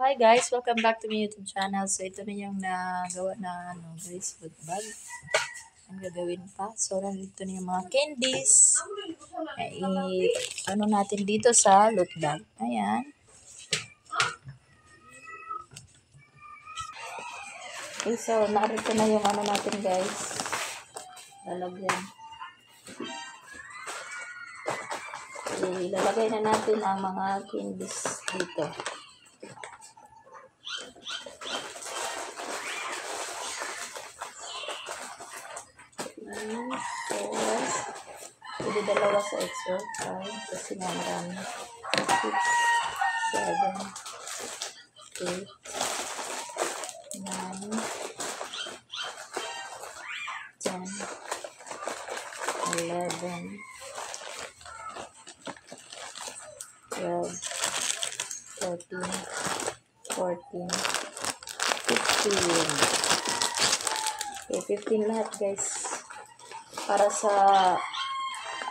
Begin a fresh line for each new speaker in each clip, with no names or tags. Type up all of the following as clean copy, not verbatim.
Hi guys, welcome back to my YouTube channel. So ito na yung nagawa na guys, food bag. Ang gagawin pa. So nandito na yung mga candies. Natin dito sa loot bag. Ayan. Okay, so narito na yung natin guys. Lalagyan. Ilalagay na natin ang mga candies dito. Pwede dalawa sa extra 5 kasi nga marami. 6, 7, 8, 9, 10, 11, 12, 13, 14, 15. Okay, 15 lahat guys. Para sa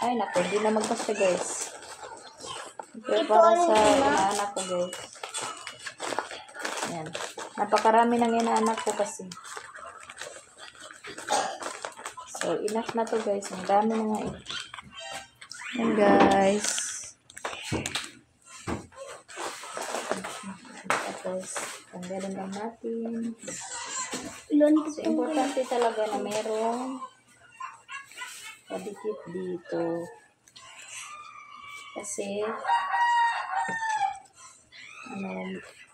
ay naku, hindi na magkasya guys. Okay, para sa inaanak ko guys. Ayan. Napakarami ng inaanak ko kasi. So, enough na to guys. Ang dami na nga eh. Ayan guys. Tapos, tanggalin lang natin. So, importante talaga na merong padikit dito. Kasi,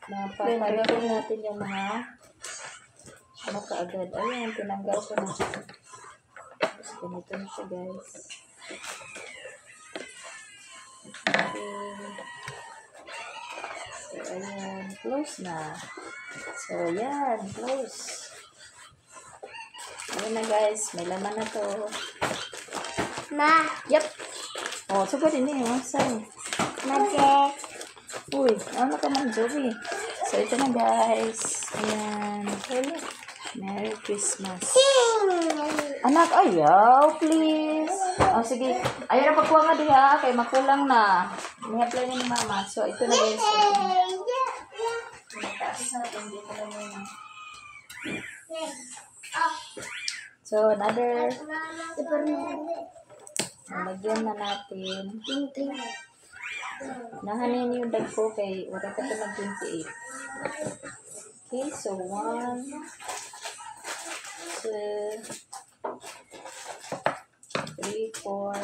mapapagawin natin yung mga kaagad. Ayan, tinanggal ko na. Tapos, ganito na siya guys. Okay. So, ayan. Close na. So, ayan. Close. Ayan na guys. May laman na to.
Ma.
Yep. Oh, sugat ini. Saan?
Magic.
Uy, ano ka man, Joey? So, ito na guys. Ayan. Merry Christmas. Anak, ayaw, please. Oh, sige. Ayaw na pagkuha nga diha. Kay makulang na. May-apply ni mama. So, ito na guys. So, another. Lagyan na natin. Nahanin yung dag ko kay wala ka ito ng 28. Okay, so 1, 2, 3, 4,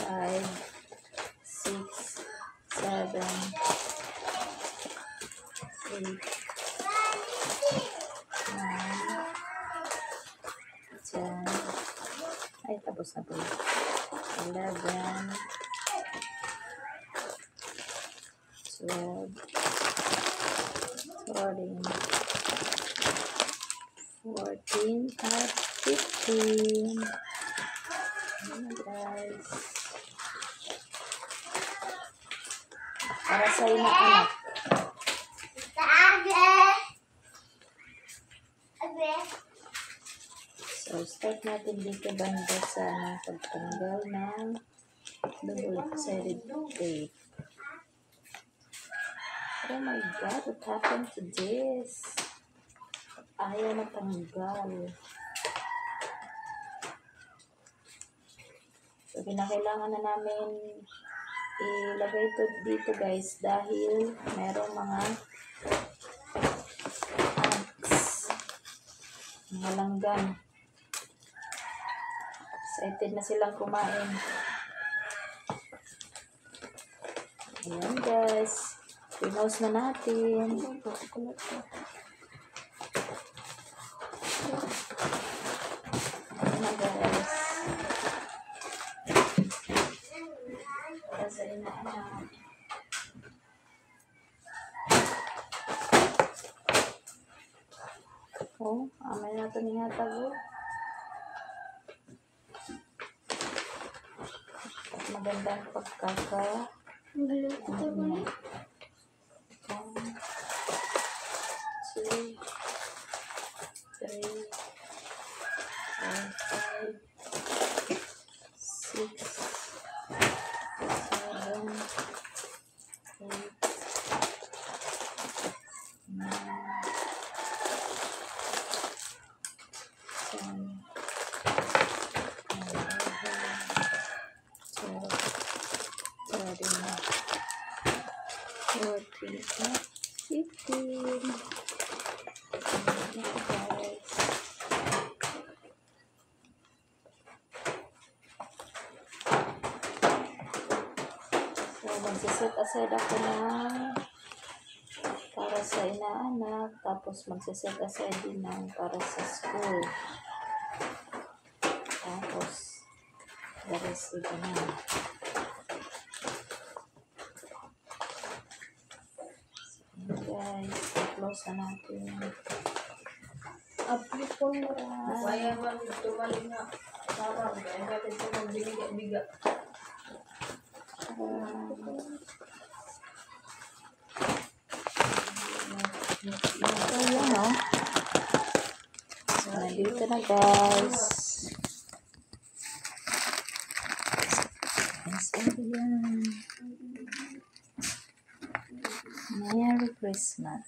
5, 6, 7, 8, 9, 10. Ay, tapos na po. 11, 12, 13, 14, at 15. Ayan guys. Para sa inaanak. So, start natin dito banda sa pagtanggal ng double-sided tape. Oh my God, what happened to this? Ayaw na tanggal. So, kinakailangan na namin ilagay ito dito guys dahil merong mga ants, mga langgam. Excited na silang kumain. Ayan guys. Pinost na natin. Ayan na guys. Para sa inaanak. Oh, amay natin ingatag. Magandang pagkaka. 1, 2, 3, 4, 5, 6, 7, 8, 14, 15. Ito guys. So, magsiset aside ako ng para sa inaanak, tapos magsiset aside din ng para sa school. Tapos, the rest iba na. So, guys, close na natin.
Aplikon mo.
Kaya ba tumalig nga sarang kaya bakit ito magbibiga-biga.
So, yun, no? So, nandito na, guys. Yes, everyone. Merry Christmas.